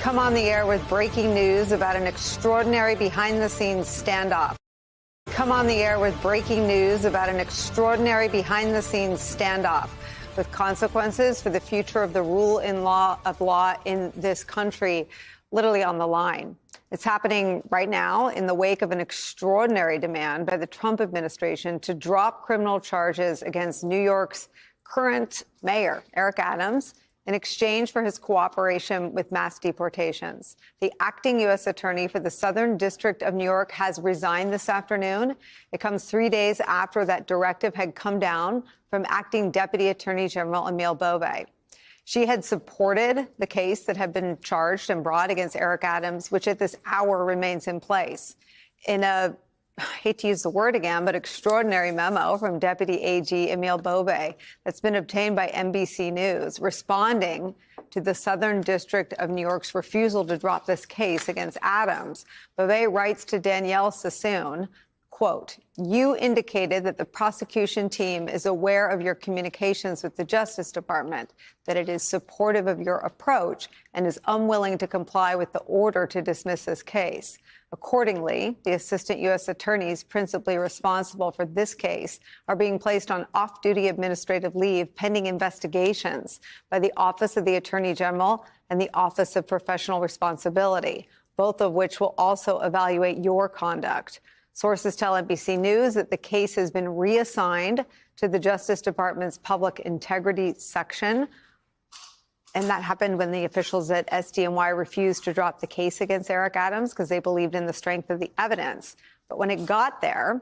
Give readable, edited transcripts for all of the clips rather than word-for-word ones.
Come on the air with breaking news about an extraordinary behind-the-scenes standoff. Come on the air with breaking news about an extraordinary behind-the-scenes standoff with consequences for the future of the rule of law in this country literally on the line. It's happening right now in the wake of an extraordinary demand by the Trump administration to drop criminal charges against New York's current mayor, Eric Adams, in exchange for his cooperation with mass deportations. The acting U.S. attorney for the Southern District of New York has resigned this afternoon. It comes 3 days after that directive had come down from acting Deputy Attorney General Emile Boebe. She had supported the case that had been charged and brought against Eric Adams, which at this hour remains in place. In a, I hate to use the word again, but extraordinary memo from Deputy AG Emile Boebe that's been obtained by NBC News, responding to the Southern District of New York's refusal to drop this case against Adams. Boebe writes to Danielle Sassoon, quote, "You indicated that the prosecution team is aware of your communications with the Justice Department, that it is supportive of your approach and is unwilling to comply with the order to dismiss this case. Accordingly, the assistant U.S. attorneys principally responsible for this case are being placed on off-duty administrative leave pending investigations by the Office of the Attorney General and the Office of Professional Responsibility, both of which will also evaluate your conduct." Sources tell NBC News that the case has been reassigned to the Justice Department's Public Integrity Section. And that happened when the officials at SDNY refused to drop the case against Eric Adams because they believed in the strength of the evidence. But when it got there,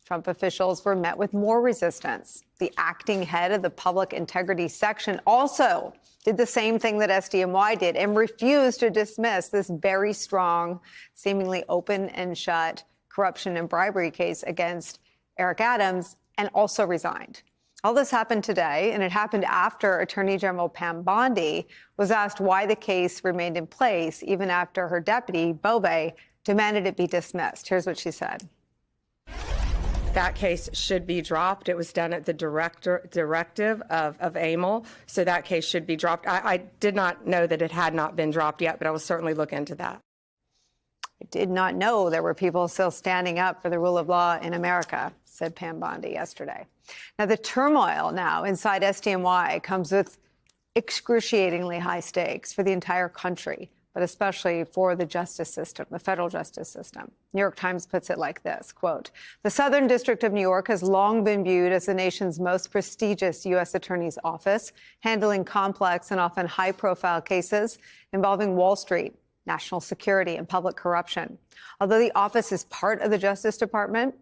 Trump officials were met with more resistance. The acting head of the Public Integrity Section also did the same thing that SDNY did and refused to dismiss this very strong, seemingly open and shut corruption and bribery case against Eric Adams, and also resigned. All this happened today, and it happened after Attorney General Pam Bondi was asked why the case remained in place even after her deputy, Boebe, demanded it be dismissed. Here's what she said. That case should be dropped. It was done at the directive of Emil, so that case should be dropped. I did not know that it had not been dropped yet, but I will certainly look into that. I did not know there were people still standing up for the rule of law in America, said Pam Bondi yesterday. Now, the turmoil now inside SDNY comes with excruciatingly high stakes for the entire country, but especially for the justice system, the federal justice system. New York Times puts it like this, quote, "The Southern District of New York has long been viewed as the nation's most prestigious U.S. Attorney's office, handling complex and often high-profile cases involving Wall Street, national security, and public corruption. Although the office is part of the Justice Department,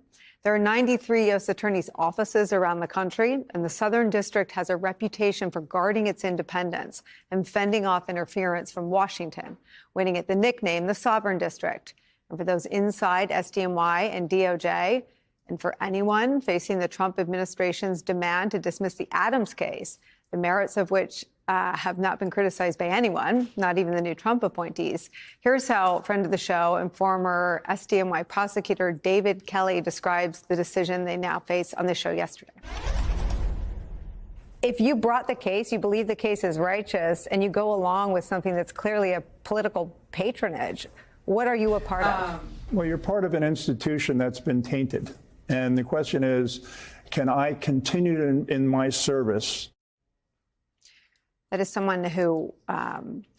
there are 93 U.S. attorneys' offices around the country, and the Southern District has a reputation for guarding its independence and fending off interference from Washington, winning it the nickname the Sovereign District. And for those inside SDNY and DOJ, and for anyone facing the Trump administration's demand to dismiss the Adams case, the merits of which have not been criticized by anyone, not even the new Trump appointees. Here's how friend of the show and former SDNY prosecutor David Kelly describes the decision they now face on the show yesterday. If you brought the case, you believe the case is righteous, and you go along with something that's clearly a political patronage, what are you a part of? Well, you're part of an institution that's been tainted. And the question is, can I continue in my service? That is someone who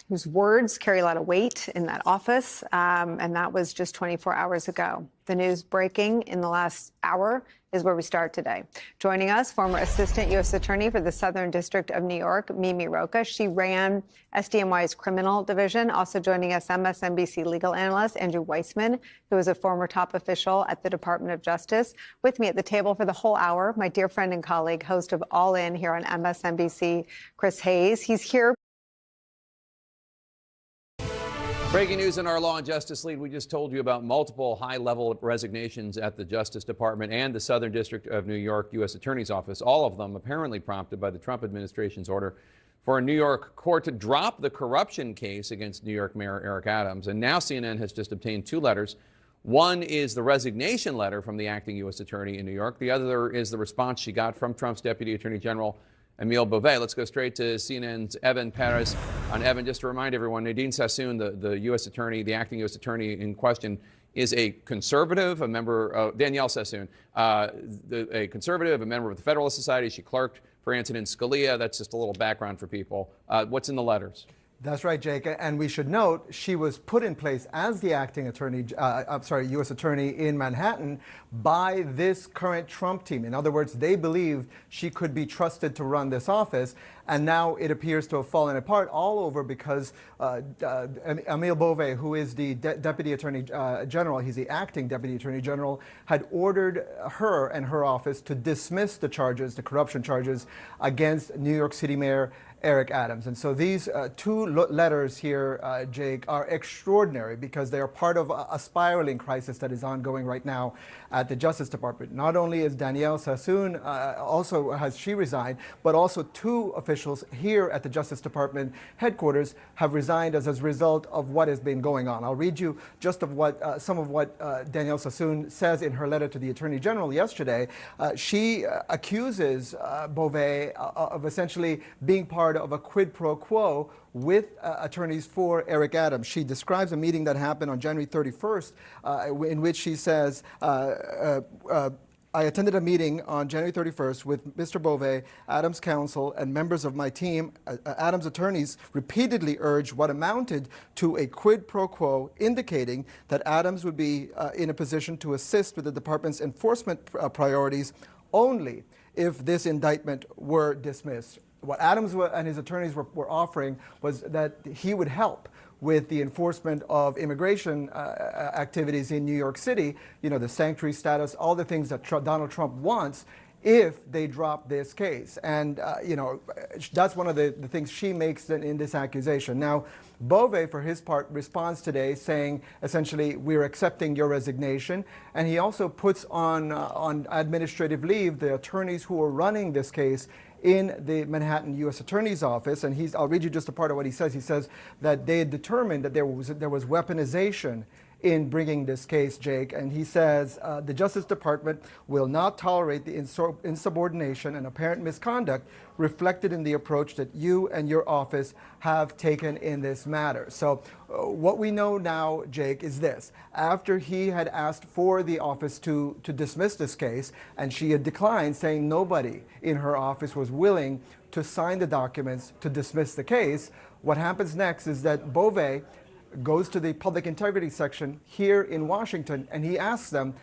whose words carry a lot of weight in that office, and that was just 24 hours ago. The news breaking in the last hour is where we start today. Joining us, former Assistant U.S. Attorney for the Southern District of New York, Mimi Rocah. She ran SDNY's criminal division. Also joining us, MSNBC legal analyst Andrew Weissman, who is a former top official at the Department of Justice. With me at the table for the whole hour, my dear friend and colleague, host of All In here on MSNBC, Chris Hayes. He's here. Breaking news in our Law and Justice lead. We just told you about multiple high-level resignations at the Justice Department and the Southern District of New York U.S. Attorney's Office, all of them apparently prompted by the Trump administration's order for a New York court to drop the corruption case against New York Mayor Eric Adams. And now CNN has just obtained two letters. One is the resignation letter from the acting U.S. Attorney in New York. The other is the response she got from Trump's Deputy Attorney General Emile Beauvais. Let's go straight to CNN's Evan Perez. On Evan, just to remind everyone, Nadine Sassoon, the U.S. attorney, the acting U.S. attorney in question, is a conservative, a member of Danielle Sassoon, a conservative, a member of the Federalist Society. She clerked for Antonin Scalia. That's just a little background for people. What's in the letters? That's right, Jake. And we should note she was put in place as the acting attorney, U.S. attorney in Manhattan by this current Trump team. In other words, they believed she could be trusted to run this office. And now it appears to have fallen apart all over because Emile Beauvais, who is the Deputy Attorney General, he's the acting Deputy Attorney General, had ordered her and her office to dismiss the charges, the corruption charges, against New York City Mayor Eric Adams. And so these two letters here, Jake, are extraordinary because they are part of a spiraling crisis that is ongoing right now at the Justice Department. Not only is Danielle Sassoon, also has she resigned, but also two officials here at the Justice Department headquarters have resigned as a result of what has been going on. I'll read you just of what some of what Danielle Sassoon says in her letter to the Attorney General yesterday. She accuses Beauvais of essentially being part of a quid pro quo with attorneys for Eric Adams. She describes a meeting that happened on January 31st in which she says, I attended a meeting on January 31st with Mr. Beauvais, Adams' counsel, and members of my team. Adams' attorneys repeatedly urged what amounted to a quid pro quo, indicating that Adams would be in a position to assist with the department's enforcement priorities only if this indictment were dismissed. What Adams and his attorneys were offering was that he would help with the enforcement of immigration activities in New York City, you know, the sanctuary status, all the things that Donald Trump wants, if they drop this case. And, you know, that's one of the things she makes in this accusation. Now, Beauvais, for his part, responds today saying, essentially, we're accepting your resignation. And he also puts on administrative leave the attorneys who are running this case in the Manhattan U.S. Attorney's Office. And I'll read you just a part of what he says. He says that they had determined that there was weaponization in bringing this case, Jake. And he says the Justice Department will not tolerate the insubordination and apparent misconduct reflected in the approach that you and your office have taken in this matter. So what we know now, Jake, is this. After he had asked for the office to dismiss this case, and she had declined, saying nobody in her office was willing to sign the documents to dismiss the case, what happens next is that Beauvais goes to the public integrity section here in Washington, and he asks them,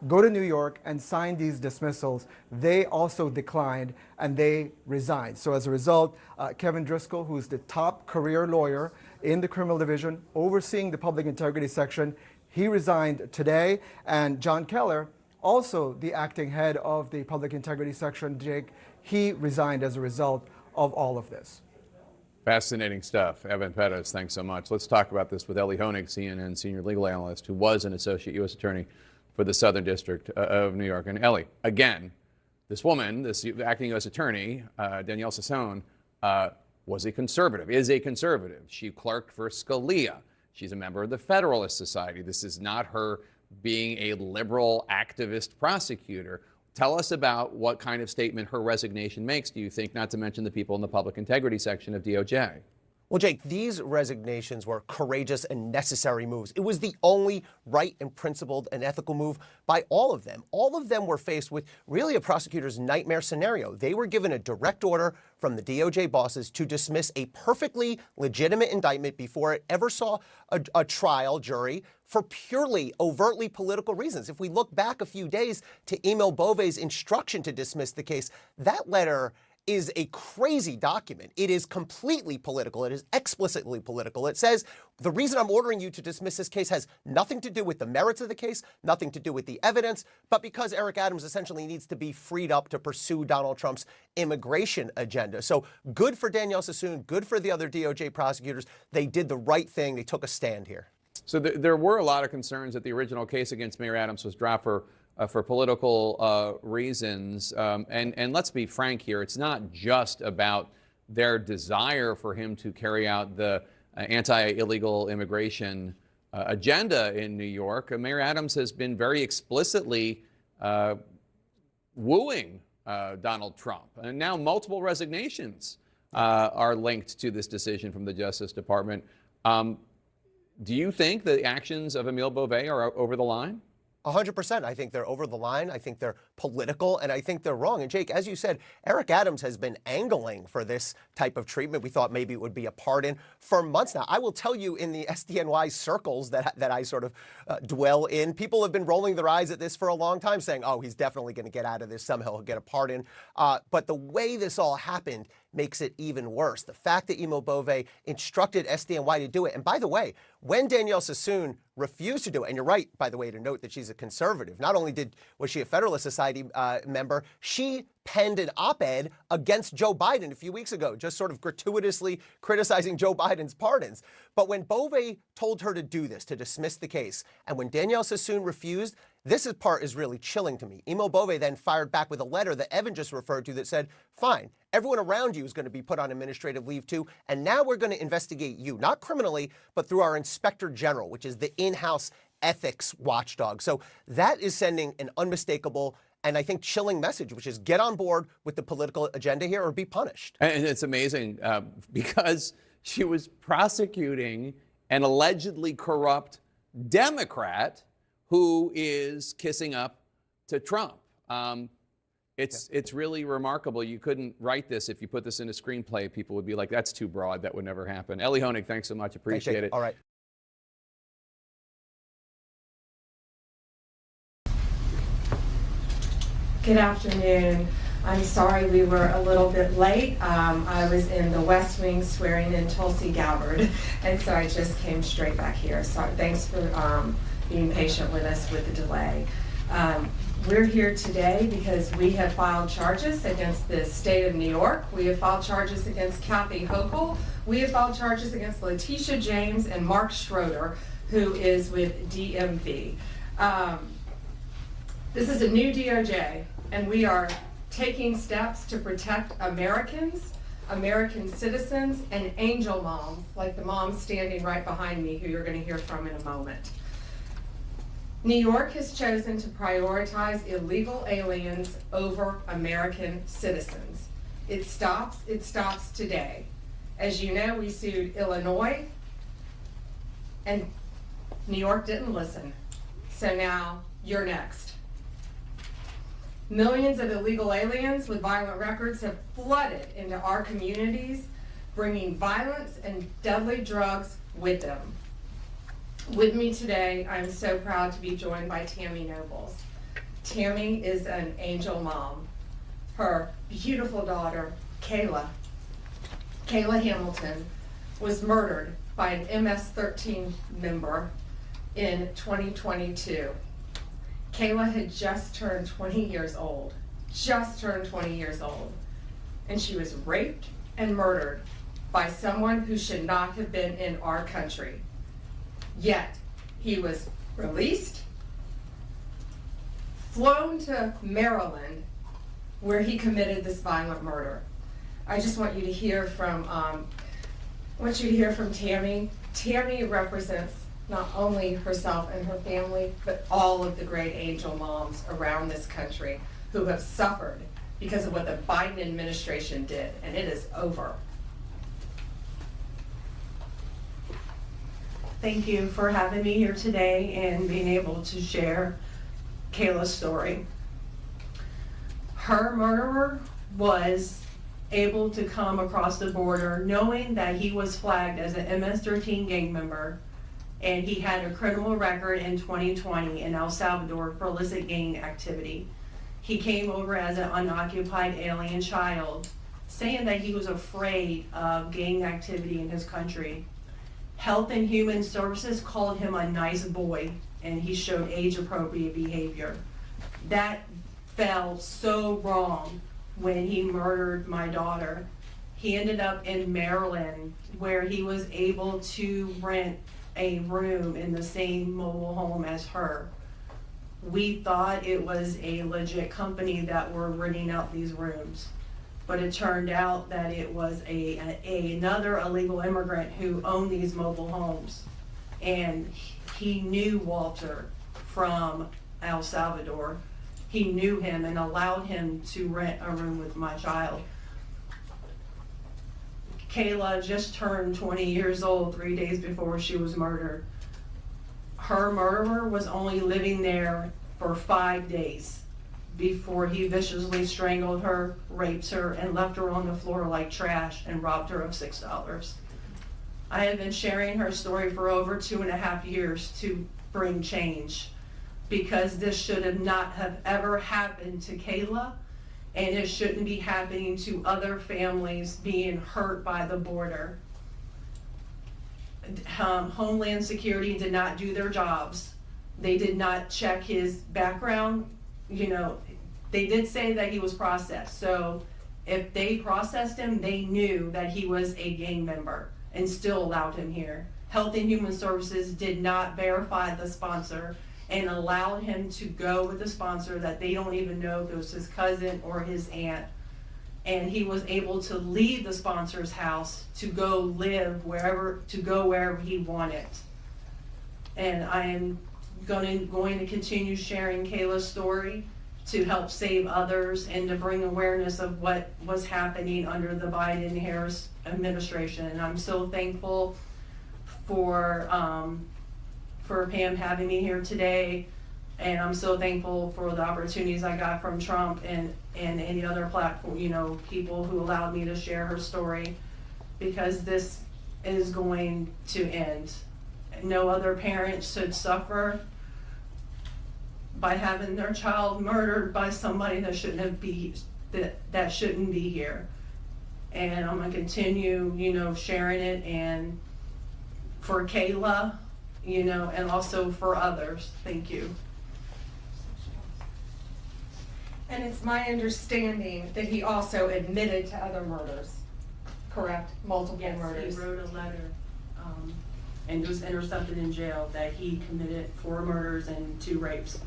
go to New York and sign these dismissals. They also declined, and they resigned. So as a result, Kevin Driscoll, who's the top career lawyer in the criminal division, overseeing the public integrity section, he resigned today. And John Keller, also the acting head of the public integrity section, Jake, he resigned as a result of all of this. Fascinating stuff. Evan Perez, thanks so much. Let's talk about this with Ellie Honig, CNN senior legal analyst, who was an associate U.S. attorney for the Southern District of New York. And Ellie, again, this woman, this acting U.S. attorney, Danielle Sassoon, was a conservative, is a conservative. She clerked for Scalia. She's a member of the Federalist Society. This is not her being a liberal activist prosecutor. Tell us about what kind of statement her resignation makes, do you think, not to mention the people in the public integrity section of DOJ? Well, Jake, these resignations were courageous and necessary moves. It was the only right and principled and ethical move by all of them. All of them were faced with really a prosecutor's nightmare scenario. They were given a direct order from the DOJ bosses to dismiss a perfectly legitimate indictment before it ever saw a trial jury for purely overtly political reasons. If we look back a few days to Emile Beauvais' instruction to dismiss the case, that letter is a crazy document. It is completely political. It is explicitly political. It says, the reason I'm ordering you to dismiss this case has nothing to do with the merits of the case, nothing to do with the evidence, but because Eric Adams essentially needs to be freed up to pursue Donald Trump's immigration agenda. So good for Danielle Sassoon, good for the other DOJ prosecutors. They did the right thing. They took a stand here. So there were a lot of concerns that the original case against Mayor Adams was dropped for political reasons. And let's be frank here, it's not just about their desire for him to carry out the anti-illegal immigration agenda in New York. Mayor Adams has been very explicitly wooing Donald Trump. And now multiple resignations are linked to this decision from the Justice Department. Do you think the actions of Emile Beauvais are over the line? 100%. I think they're over the line. I think they're political, and I think they're wrong. And Jake, as you said, Eric Adams has been angling for this type of treatment. We thought maybe it would be a pardon for months now. I will tell you, in the SDNY circles that I sort of dwell in, people have been rolling their eyes at this for a long time, saying, oh, he's definitely going to get out of this. Somehow he'll get a pardon. But the way this all happened makes it even worse. The fact that Emile Beauvais instructed SDNY to do it. And by the way, when Danielle Sassoon refused to do it, and you're right, by the way, to note that she's a conservative. Not only was she a Federalist Society member, she penned an op-ed against Joe Biden a few weeks ago, just sort of gratuitously criticizing Joe Biden's pardons. But when Beauvais told her to do this, to dismiss the case, and when Danielle Sassoon refused, this part is really chilling to me. Emile Beauvais then fired back with a letter that Evan just referred to that said, fine, everyone around you is going to be put on administrative leave too, and now we're going to investigate you, not criminally, but through our Inspector General, which is the in-house ethics watchdog. So that is sending an unmistakable and I think chilling message, which is get on board with the political agenda here or be punished. And it's amazing because she was prosecuting an allegedly corrupt Democrat who is kissing up to Trump. It's really remarkable. You couldn't write this if you put this in a screenplay. People would be like, that's too broad. That would never happen. Ellie Honig, thanks so much. Appreciate it. All right. Good afternoon. I'm sorry we were a little bit late. I was in the West Wing swearing in Tulsi Gabbard, and so I just came straight back here. So thanks for being patient with us with the delay. We're here today because we have filed charges against the state of New York. We have filed charges against Kathy Hochul. We have filed charges against Letitia James and Mark Schroeder, who is with DMV. This is a new DOJ, and we are taking steps to protect Americans, American citizens, and angel moms, like the mom standing right behind me, who you're going to hear from in a moment. New York has chosen to prioritize illegal aliens over American citizens. It stops today. As you know, we sued Illinois, and New York didn't listen. So now you're next. Millions of illegal aliens with violent records have flooded into our communities, bringing violence and deadly drugs with them. With me today, I'm so proud to be joined by Tammy Nobles. Tammy is an angel mom. Her beautiful daughter, Kayla Hamilton, was murdered by an MS-13 member in 2022. Kayla had just turned 20 years old, and she was raped and murdered by someone who should not have been in our country. Yet, he was released, flown to Maryland, where he committed this violent murder. I just want you to hear from, Tammy. Tammy represents not only herself and her family, but all of the great angel moms around this country who have suffered because of what the Biden administration did, and it is over. Thank you for having me here today and being able to share Kayla's story. Her murderer was able to come across the border knowing that he was flagged as an MS-13 gang member, and he had a criminal record in 2020 in El Salvador for illicit gang activity. He came over as an unoccupied alien child, saying that he was afraid of gang activity in his country. Health and Human Services called him a nice boy, and he showed age-appropriate behavior. That fell so wrong when he murdered my daughter. He ended up in Maryland, where he was able to rent a room in the same mobile home as her. We thought it was a legit company that were renting out these rooms, but it turned out that it was another illegal immigrant who owned these mobile homes, and he knew Walter from El Salvador. he knew him and allowed him to rent a room with my child. Kayla just turned 20 years old 3 days before she was murdered. Her murderer was only living there for 5 days before he viciously strangled her, raped her, and left her on the floor like trash and robbed her of $6. I have been sharing her story for over 2.5 years to bring change, because this should have not have ever happened to Kayla, and it shouldn't be happening to other families being hurt by the border. Homeland Security did not do their jobs. They did not check his background. You know, they did say that he was processed. So if they processed him, they knew that he was a gang member and still allowed him here. Health and Human Services did not verify the sponsor and allowed him to go with a sponsor that they don't even know if it was his cousin or his aunt. And he was able to leave the sponsor's house to go live wherever he wanted. And I am going to continue sharing Kayla's story to help save others and to bring awareness of what was happening under the Biden-Harris administration. And I'm so thankful for Pam having me here today, and I'm so thankful for the opportunities I got from Trump and any other platform, you know, people who allowed me to share her story, because this is going to end. No other parent should suffer by having their child murdered by somebody that shouldn't be here. And I'm gonna continue, you know, sharing it, and for Kayla, you know, and also for others. Thank you. And it's my understanding that he also admitted to other murders, correct? Multiple murders. He wrote a letter, and it was intercepted in jail, that he committed 4 murders and 2 rapes.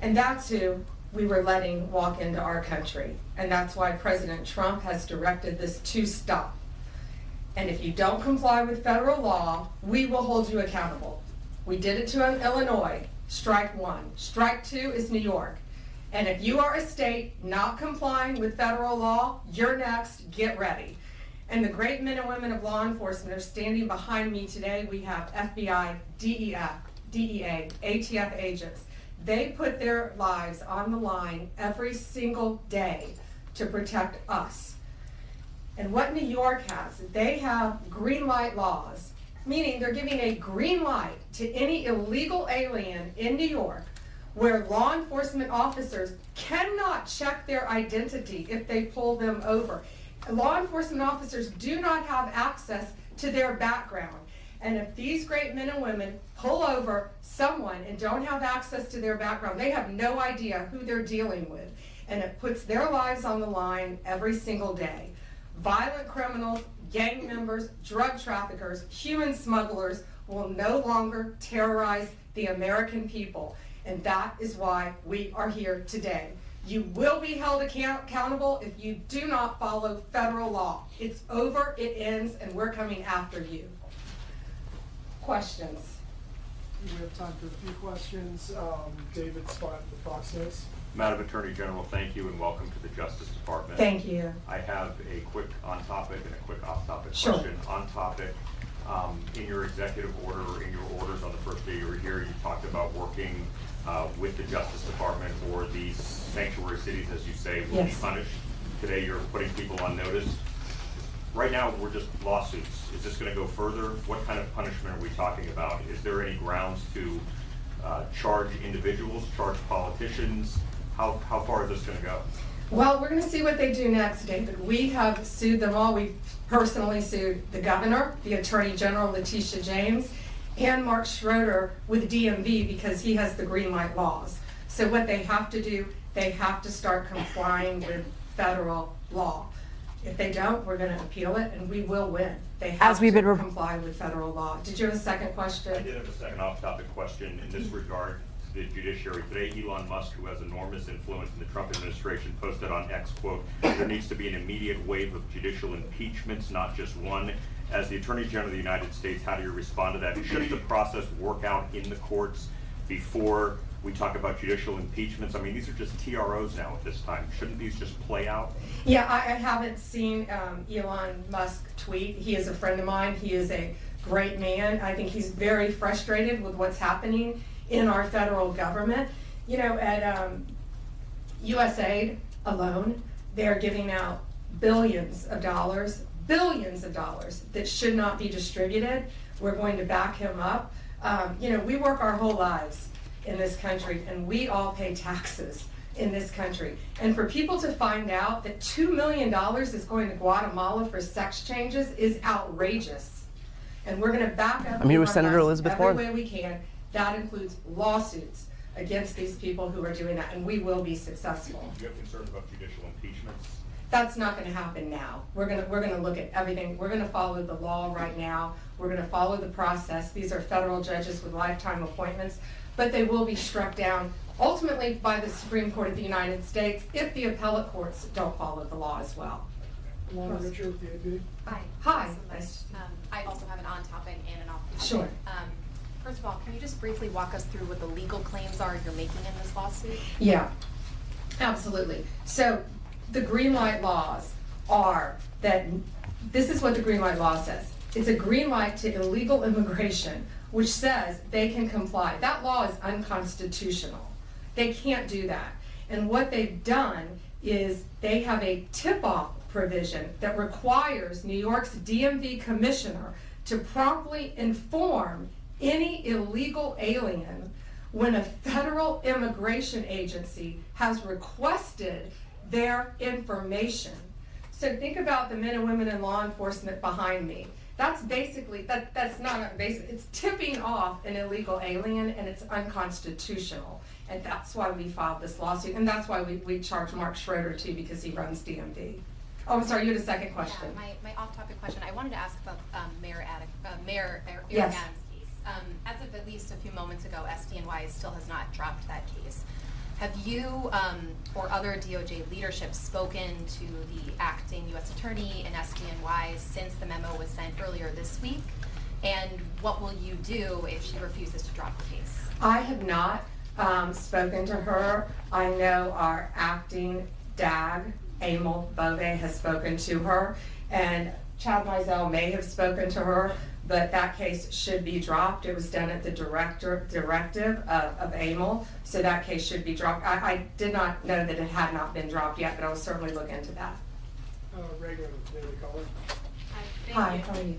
And that's who we were letting walk into our country. And that's why President Trump has directed this to stop. And if you don't comply with federal law, we will hold you accountable. We did it to Illinois, strike 1. Strike 2 is New York. And if you are a state not complying with federal law, you're next, get ready. And the great men and women of law enforcement are standing behind me today. We have FBI, DEA, ATF agents. They put their lives on the line every single day to protect us. And what New York has, they have green light laws, meaning they're giving a green light to any illegal alien in New York, where law enforcement officers cannot check their identity if they pull them over. Law enforcement officers do not have access to their background. And if these great men and women pull over someone and don't have access to their background, they have no idea who they're dealing with. And it puts their lives on the line every single day. Violent criminals, gang members, drug traffickers, human smugglers will no longer terrorize the American people. And that is why we are here today. You will be held accountable if you do not follow federal law. It's over, it ends, and we're coming after you. Questions? We have time for a few questions. David Spott with Fox News. Madam Attorney General, thank you and welcome to the Justice Department. Thank you. I have a quick on-topic and a quick off-topic Sure. question. On-topic, in your executive order or in your orders on the first day you were here, you talked about working with the Justice Department, or these sanctuary cities, as you say, will be punished. Today you're putting people on notice. Right now, we're just lawsuits. Is this going to go further? What kind of punishment are we talking about? Is there any grounds to charge individuals, charge politicians? How far is this going to go? Well, we're going to see what they do next, David. We have sued them all. We've personally sued the governor, the Attorney General, Letitia James, and Mark Schroeder with DMV, because he has the green light laws. So what they have to do, they have to start complying with federal law. If they don't, we're going to appeal it, and we will win. They have to comply with federal law. Did you have a second question? I did have a second off-topic question in this regard. The judiciary today, Elon Musk, who has enormous influence in the Trump administration, posted on X, quote, "There needs to be an immediate wave of judicial impeachments, not just one." As the Attorney General of the United States, how do you respond to that? Should the process work out in the courts before We talk about judicial impeachments. I mean, these are just TROs now at this time. Shouldn't these just play out? Yeah, I haven't seen Elon Musk tweet. He is a friend of mine. He is a great man. I think he's very frustrated with what's happening in our federal government. You know, at USAID alone, they're giving out billions of dollars that should not be distributed. We're going to back him up. You know, we work our whole lives in this country, and we all pay taxes in this country. And for people to find out that $2 million is going to Guatemala for sex changes is outrageous. And we're going to back up. I'm here with Senator Elizabeth Warren. Every way we can. That includes lawsuits against these people who are doing that, and we will be successful. Do you have concerns about judicial impeachments? That's not going to happen now. We're going to look at everything. We're going to follow the law right now. We're going to follow the process. These are federal judges with lifetime appointments, but they will be struck down ultimately by the Supreme Court of the United States if the appellate courts don't follow the law as well. Alana Richard with the AP. Hi. Hi. I also have an on-topic and an off-topic. Sure. First of all, can you just briefly walk us through what the legal claims are you're making in this lawsuit? Yeah, absolutely. So the green light laws are that this is what the green light law says. It's a green light to illegal immigration, which says they can comply. That law is unconstitutional. They can't do that. And what they've done is they have a tip-off provision that requires New York's DMV commissioner to promptly inform any illegal alien when a federal immigration agency has requested their information. So think about the men and women in law enforcement behind me. That's basically, that's not basic, it's tipping off an illegal alien, and it's unconstitutional. And that's why we filed this lawsuit, and that's why we charged Mark Schroeder too, because he runs DMV. Oh, I'm sorry, you had a second question. Yeah, my off-topic question, I wanted to ask about Mayor Eric Yes. Adams' case. As of at least a few moments ago, SDNY still has not dropped that case. Have you or other DOJ leadership spoken to the acting U.S. attorney in SDNY since the memo was sent earlier this week? And what will you do if she refuses to drop the case? I have not spoken to her. I know our acting DAG, Emil Bove, has spoken to her, and Chad Mizell may have spoken to her, but that case should be dropped. It was done at the directive of Emil, so that case should be dropped. I did not know that it had not been dropped yet, but I will certainly look into that. Reagan with Daily Caller. Hi, how are you?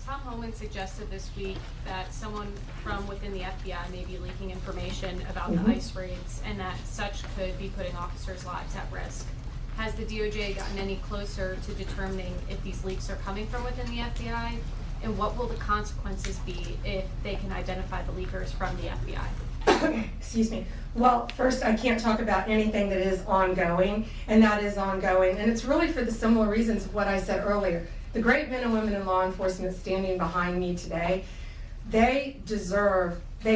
Tom Homan suggested this week that someone from within the FBI may be leaking information about the ICE raids, and that such could be putting officers' lives at risk. Has the DOJ gotten any closer to determining if these leaks are coming from within the FBI? And what will the consequences be if they can identify the leakers from the FBI? Excuse me. Well, first, I can't talk about anything that is ongoing, and that is ongoing. And it's really for the similar reasons of what I said earlier. The great men and women in law enforcement standing behind me today, they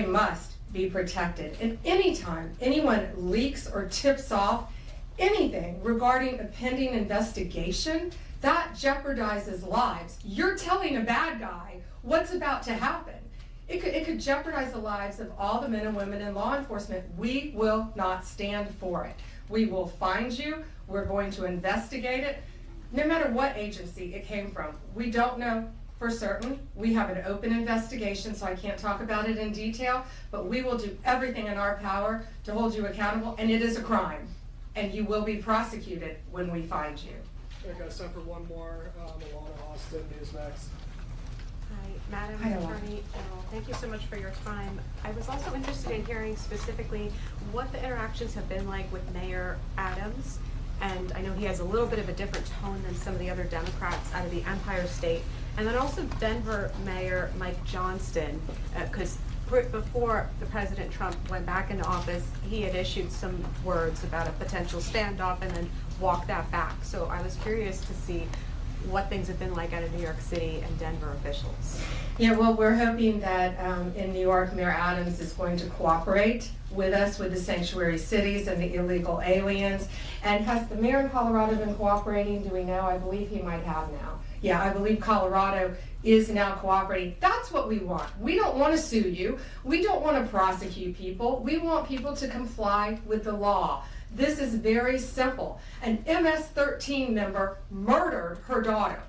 must be protected. And anytime anyone leaks or tips off anything regarding a pending investigation, that jeopardizes lives. You're telling a bad guy what's about to happen. It could jeopardize the lives of all the men and women in law enforcement. We will not stand for it. We will find you. We're going to investigate it, no matter what agency it came from. We don't know for certain. We have an open investigation, so I can't talk about it in detail, but we will do everything in our power to hold you accountable, and it is a crime, and you will be prosecuted when we find you. I got time for one more. Alana Austin, Newsmax. Hi, Madam Hi, Alana. Attorney General. Thank you so much for your time. I was also interested in hearing specifically what the interactions have been like with Mayor Adams. And I know he has a little bit of a different tone than some of the other Democrats out of the Empire State. And then also Denver Mayor Mike Johnston, because before the President Trump went back into office, he had issued some words about a potential standoff and then walked that back. So I was curious to see what things have been like out of New York City and Denver officials. Yeah, well, we're hoping that in New York, Mayor Adams is going to cooperate with us with the sanctuary cities and the illegal aliens. And has the mayor in Colorado been cooperating? Do we know? I believe he might have now. Yeah, I believe Colorado is now cooperating. That's what we want. We don't want to sue you. We don't want to prosecute people. We want people to comply with the law. This is very simple. An MS-13 member murdered her daughter.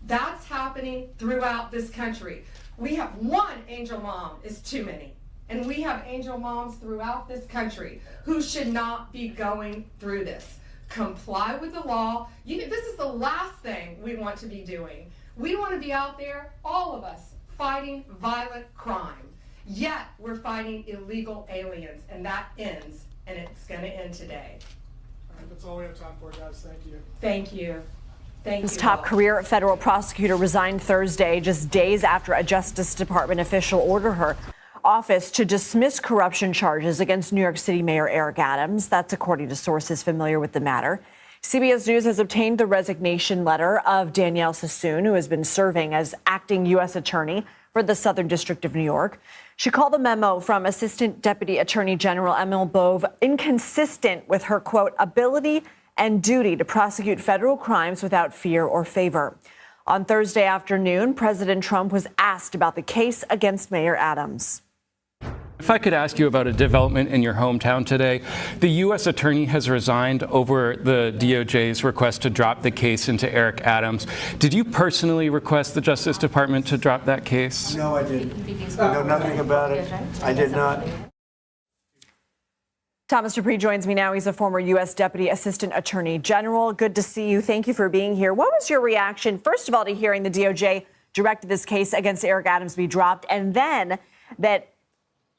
That's happening throughout this country. We have one angel mom is too many. And we have angel moms throughout this country who should not be going through this. Comply with the law. This is the last thing we want to be doing. We want to be out there, all of us, fighting violent crime. Yet we're fighting illegal aliens, and that ends, and it's going to end today. All right, that's all we have time for, guys. Thank you. Thank you. Thank you. This top career federal prosecutor resigned Thursday, just days after a Justice Department official ordered her office to dismiss corruption charges against New York City Mayor Eric Adams. That's according to sources familiar with the matter. CBS News has obtained the resignation letter of Danielle Sassoon, who has been serving as acting U.S. attorney for the Southern District of New York. She called the memo from Assistant Deputy Attorney General Emil Bove inconsistent with her, quote, ability and duty to prosecute federal crimes without fear or favor. On Thursday afternoon, President Trump was asked about the case against Mayor Adams. If I could ask you about a development in your hometown today, the U.S. attorney has resigned over the DOJ's request to drop the case into Eric Adams. Did you personally request the Justice Department to drop that case? No, I didn't. I know nothing about it. I did not. Thomas Dupree joins me now. He's a former U.S. Deputy Assistant Attorney General. Good to see you. Thank you for being here. What was your reaction, first of all, to hearing the DOJ directed this case against Eric Adams be dropped, and then that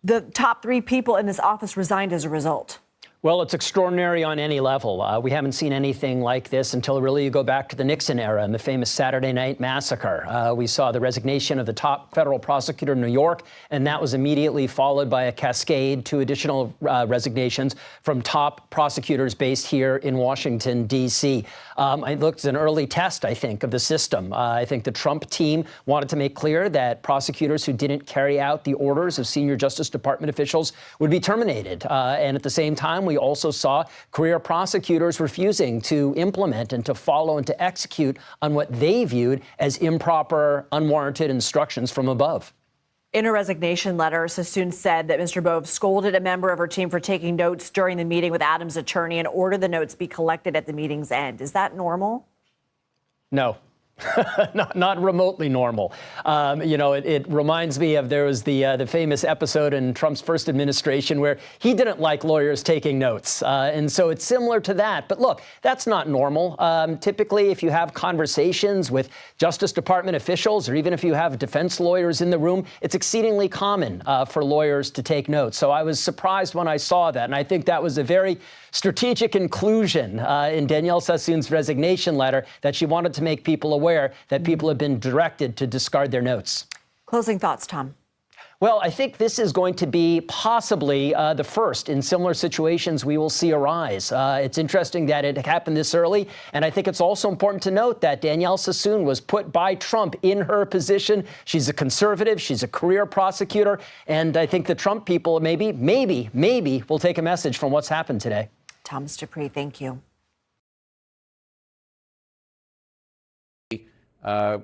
the top three people in this office resigned as a result? Well, it's extraordinary on any level. We haven't seen anything like this until really you go back to the Nixon era and the famous Saturday Night Massacre. We saw the resignation of the top federal prosecutor in New York, and that was immediately followed by a cascade to additional resignations from top prosecutors based here in Washington, D.C. It looked at an early test, I think, of the system. I think the Trump team wanted to make clear that prosecutors who didn't carry out the orders of senior Justice Department officials would be terminated. And at the same time, we also saw career prosecutors refusing to implement and to follow and to execute on what they viewed as improper, unwarranted instructions from above. In a resignation letter, Sassoon said that Mr. Bove scolded a member of her team for taking notes during the meeting with Adams' attorney and ordered the notes be collected at the meeting's end. Is that normal? No. Not remotely normal. It reminds me of there was the famous episode in Trump's first administration where he didn't like lawyers taking notes. And so it's similar to that. But look, that's not normal. Typically, if you have conversations with Justice Department officials or even if you have defense lawyers in the room, it's exceedingly common for lawyers to take notes. So I was surprised when I saw that. And I think that was a very strategic inclusion in Danielle Sassoon's resignation letter that she wanted to make people aware that people have been directed to discard their notes. Closing thoughts, Tom. Well, I think this is going to be possibly the first in similar situations we will see arise. It's interesting that it happened this early, and I think it's also important to note that Danielle Sassoon was put by Trump in her position. She's a conservative, she's a career prosecutor, and I think the Trump people maybe will take a message from what's happened today. Thomas Dupree, thank you. Our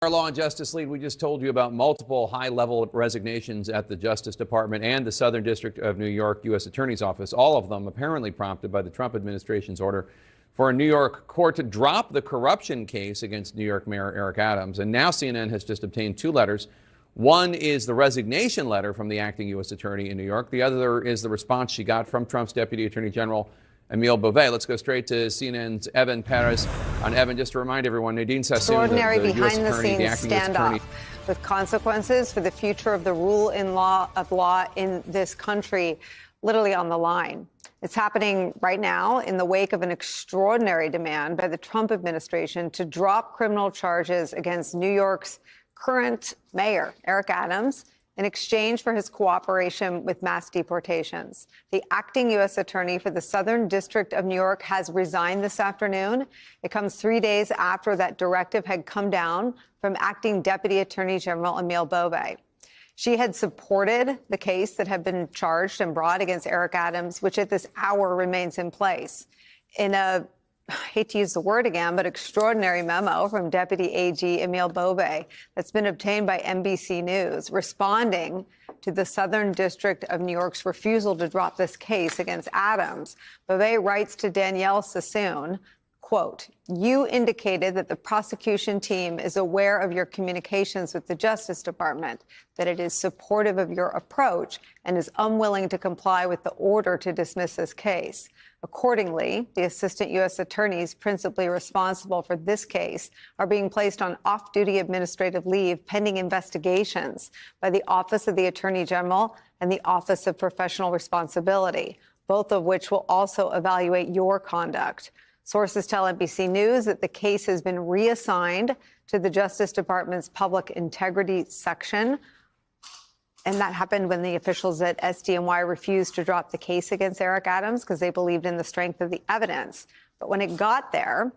Law and Justice lead, we just told you about multiple high-level resignations at the Justice Department and the Southern District of New York U.S. Attorney's Office, all of them apparently prompted by the Trump administration's order for a New York court to drop the corruption case against New York Mayor Eric Adams. And now CNN has just obtained two letters. One is the resignation letter from the acting U.S. attorney in New York. The other is the response she got from Trump's Deputy Attorney General Emil Bove. Let's go straight to CNN's Evan Perez. On Evan, just to remind everyone, Nadine Sassoon, the U.S. attorney, the acting U.S. attorney, with consequences for the future of the rule of law in this country, literally on the line. It's happening right now in the wake of an extraordinary demand by the Trump administration to drop criminal charges against New York's current mayor, Eric Adams, in exchange for his cooperation with mass deportations. The acting U.S. attorney for the Southern District of New York has resigned this afternoon. It comes 3 days after that directive had come down from acting Deputy Attorney General Emil Bove. She had supported the case that had been charged and brought against Eric Adams, which at this hour remains in place. in a, I hate to use the word again, but extraordinary memo from Deputy AG Emile Bobe that's been obtained by NBC News, responding to the Southern District of New York's refusal to drop this case against Adams. Bobe writes to Danielle Sassoon, quote, "You indicated that the prosecution team is aware of your communications with the Justice Department, that it is supportive of your approach and is unwilling to comply with the order to dismiss this case. Accordingly, the assistant U.S. attorneys principally responsible for this case are being placed on off-duty administrative leave pending investigations by the Office of the Attorney General and the Office of Professional Responsibility, both of which will also evaluate your conduct." Sources tell NBC News that the case has been reassigned to the Justice Department's Public Integrity Section. And that happened when the officials at SDNY refused to drop the case against Eric Adams because they believed in the strength of the evidence. But when it got there,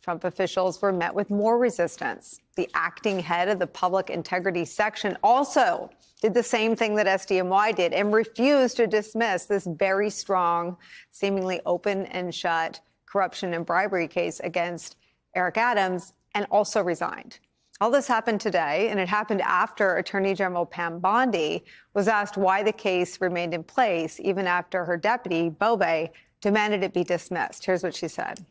Trump officials were met with more resistance. The acting head of the Public Integrity Section also did the same thing that SDNY did and refused to dismiss this very strong, seemingly open and shut corruption and bribery case against Eric Adams, and also resigned. All this happened today, and it happened after Attorney General Pam Bondi was asked why the case remained in place even after her deputy, Bobe, demanded it be dismissed. Here's what she said.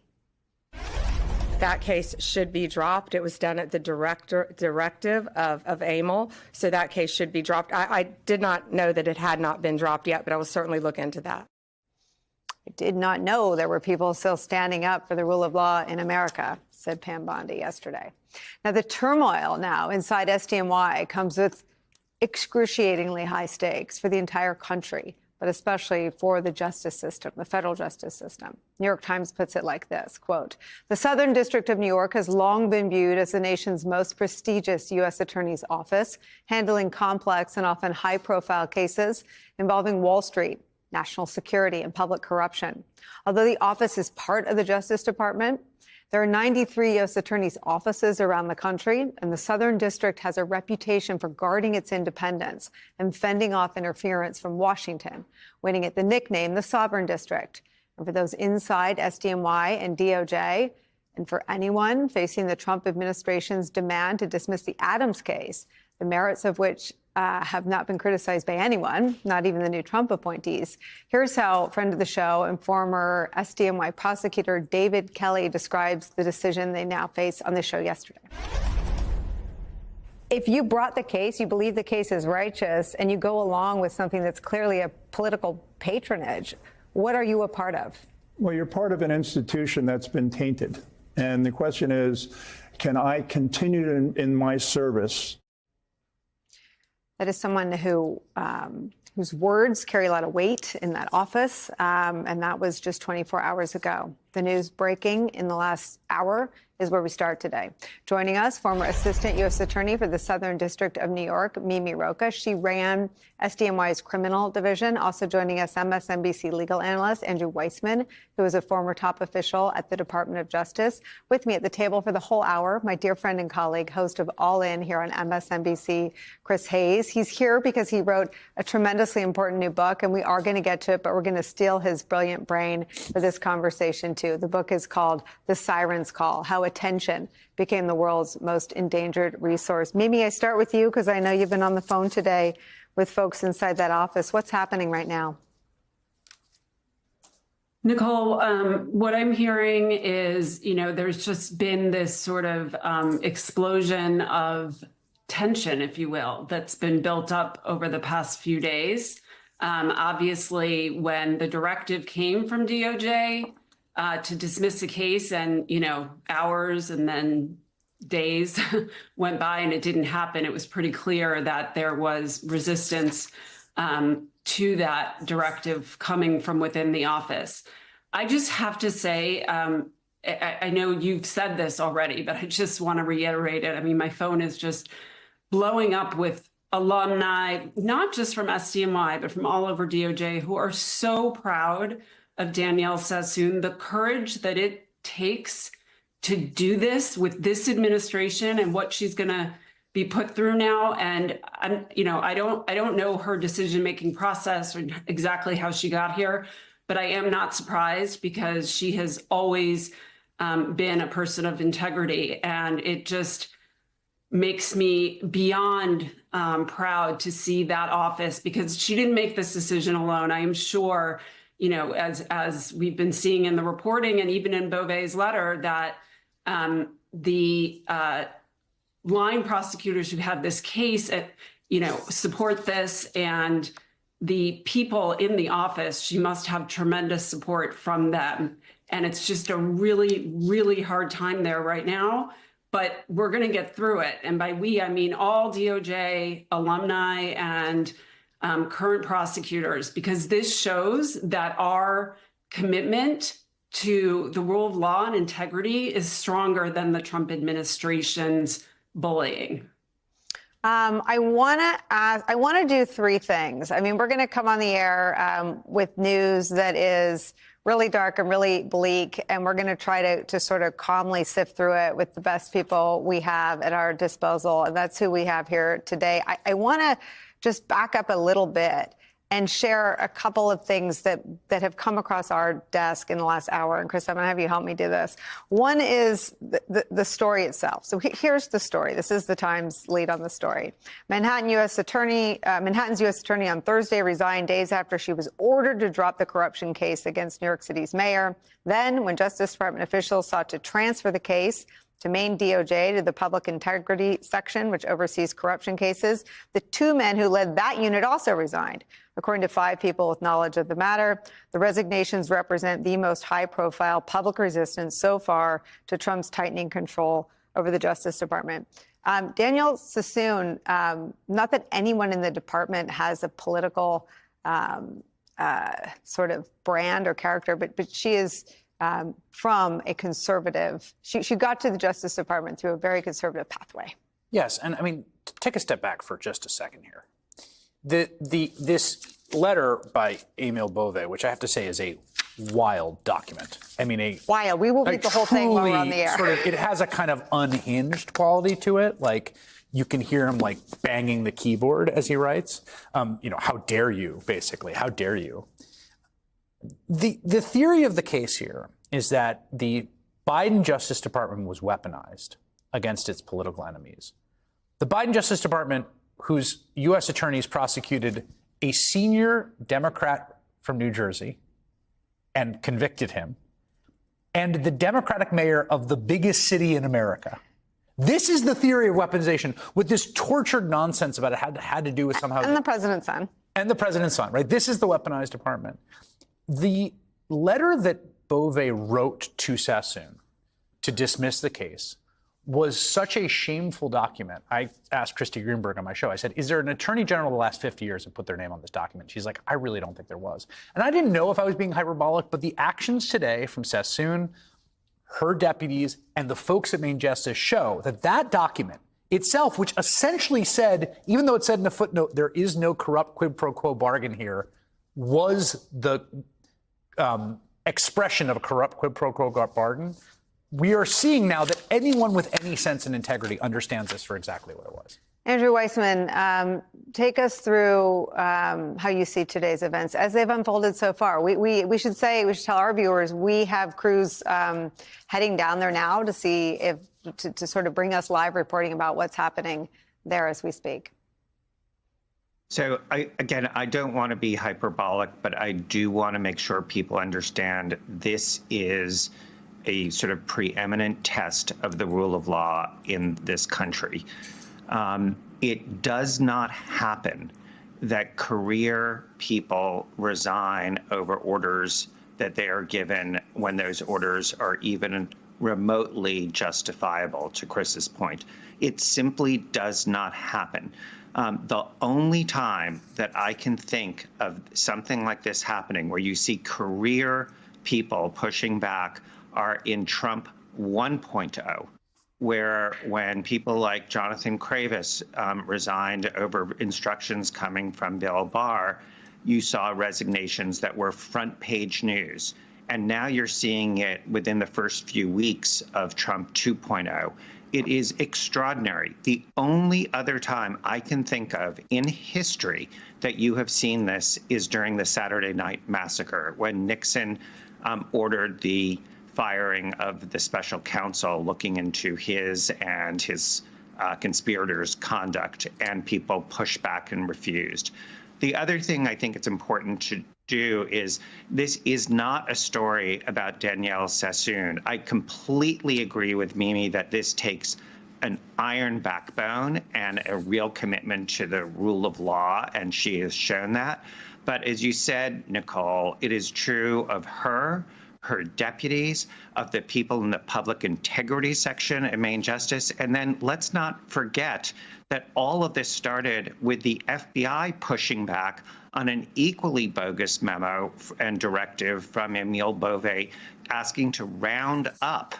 That case should be dropped. It was done at the directive of Emil, so that case should be dropped. I did not know that it had not been dropped yet, but I will certainly look into that. I did not know there were people still standing up for the rule of law in America, said Pam Bondi yesterday. Now, the turmoil now inside SDNY comes with excruciatingly high stakes for the entire country, but especially for the justice system, the federal justice system. New York Times puts it like this, quote, "The Southern District of New York has long been viewed as the nation's most prestigious U.S. Attorney's office, handling complex and often high-profile cases involving Wall Street, national security, and public corruption. Although the office is part of the Justice Department, there are 93 U.S. attorneys' offices around the country, and the Southern District has a reputation for guarding its independence and fending off interference from Washington, winning it the nickname the Sovereign District. And for those inside SDNY and DOJ, and for anyone facing the Trump administration's demand to dismiss the Adams case, the merits of which have not been criticized by anyone, not even the new Trump appointees. Here's how friend of the show and former SDNY prosecutor David Kelly describes the decision they now face on the show yesterday. If you brought the case, you believe the case is righteous, and you go along with something that's clearly a political patronage, what are you a part of? Well, you're part of an institution that's been tainted. And the question is, can I continue in my service? That is someone who whose words carry a lot of weight in that office, and that was just 24 hours ago. The news breaking in the last hour is where we start today. Joining us, former Assistant U.S. Attorney for the Southern District of New York, Mimi Rocha. She ran SDNY's criminal division. Also joining us, MSNBC legal analyst Andrew Weissman, who is a former top official at the Department of Justice. With me at the table for the whole hour, my dear friend and colleague, host of All In here on MSNBC, Chris Hayes. He's here because he wrote a tremendously important new book, and we are going to get to it, but we're going to steal his brilliant brain for this conversation, too. The book is called The Siren's Call, How Attention Became the World's Most Endangered Resource. Mimi, I start with you because I know you've been on the phone today with folks inside that office. What's happening right now? Nicole, what I'm hearing is, there's just been this sort of explosion of tension, if you will, that's been built up over the past few days. Obviously, when the directive came from DOJ to dismiss the case and, hours and then days went by and it didn't happen, it was pretty clear that there was resistance to that directive coming from within the office. I just have to say, I know you've said this already, but I just want to reiterate it. I mean, my phone is just blowing up with alumni, not just from SDNY, but from all over DOJ, who are so proud of Danielle Sassoon, the courage that it takes to do this with this administration and what she's going to be put through now. And I don't know her decision-making process or exactly how she got here, but I am not surprised because she has always been a person of integrity, and it just makes me beyond proud to see that office, because she didn't make this decision alone. I am sure, you know, as we've been seeing in the reporting and even in Beauvais' letter, that the line prosecutors who have this case, you know, support this, and the people in the office, she must have tremendous support from them. And it's just a really, really hard time there right now. But we're going to get through it. And by we, I mean all DOJ alumni and current prosecutors, because this shows that our commitment to the rule of law and integrity is stronger than the Trump administration's bullying. I want to do three things. I mean, we're going to come on the air with news that is really dark and really bleak, and we're going to try to sort of calmly sift through it with the best people we have at our disposal, and that's who we have here today. I want to just back up a little bit and share a couple of things that have come across our desk in the last hour. And Chris, I'm going to have you help me do this. One is the story itself. So here's the story. This is the Times lead on the story. Manhattan's U.S. attorney on Thursday resigned days after she was ordered to drop the corruption case against New York City's mayor. Then, when Justice Department officials sought to transfer the case to Maine DOJ, to the Public Integrity Section, which oversees corruption cases, the two men who led that unit also resigned. According to 5 people with knowledge of the matter, the resignations represent the most high-profile public resistance so far to Trump's tightening control over the Justice Department. Danielle Sassoon, not that anyone in the department has a political sort of brand or character, but she is from a conservative. She got to the Justice Department through a very conservative pathway. Yes, and I mean, take a step back for just a second here. This letter by Emil Beauvais, which I have to say is a wild document. I mean, wild. We will read the whole thing while we're on the air. Sort of, it has a kind of unhinged quality to it. Like, you can hear him like banging the keyboard as he writes. You know, how dare you? Basically, how dare you? The theory of the case here is that the Biden Justice Department was weaponized against its political enemies. The Biden Justice Department, whose U.S. attorneys prosecuted a senior Democrat from New Jersey and convicted him, and the Democratic mayor of the biggest city in America. This is the theory of weaponization, with this tortured nonsense about it had to do with somehow... And the president's son. And the president's son, right? This is the weaponized department. The letter that Beauvais wrote to Sassoon to dismiss the case was such a shameful document. I asked Christy Greenberg on my show, I said, is there an attorney general the last 50 years who put their name on this document? She's like, I really don't think there was. And I didn't know if I was being hyperbolic, but the actions today from Sassoon, her deputies, and the folks at Maine Justice show that that document itself, which essentially said, even though it said in a footnote, there is no corrupt quid pro quo bargain here, was the expression of a corrupt quid pro quo bargain. We are seeing now that anyone with any sense and integrity understands this for exactly what it was. Andrew Weissman, take us through how you see today's events as they've unfolded so far. We should tell our viewers we have crews heading down there now to see if to sort of bring us live reporting about what's happening there as we speak. So I don't want to be hyperbolic, but I do want to make sure people understand this is a sort of preeminent test of the rule of law in this country. It does not happen that career people resign over orders that they are given when those orders are even remotely justifiable, to Chris's point. It simply does not happen. The only time that I can think of something like this happening, where you see career people pushing back, are in Trump 1.0, where when people like Jonathan Kravis resigned over instructions coming from Bill Barr, you saw resignations that were front page news. And now you're seeing it within the first few weeks of Trump 2.0. it is extraordinary. The only other time I can think of in history that you have seen this is during the Saturday Night Massacre, when Nixon ordered the firing of the special counsel looking into his and his conspirators' conduct, and people pushed back and refused. The other thing I think it's important to do is, this is not a story about Danielle Sassoon. I completely agree with Mimi that this takes an iron backbone and a real commitment to the rule of law, and she has shown that. But as you said, Nicole, it is true of her deputies, of the people in the public integrity section at Main Justice. And then let's not forget that all of this started with the FBI pushing back on an equally bogus memo and directive from Emile Beauvais asking to round up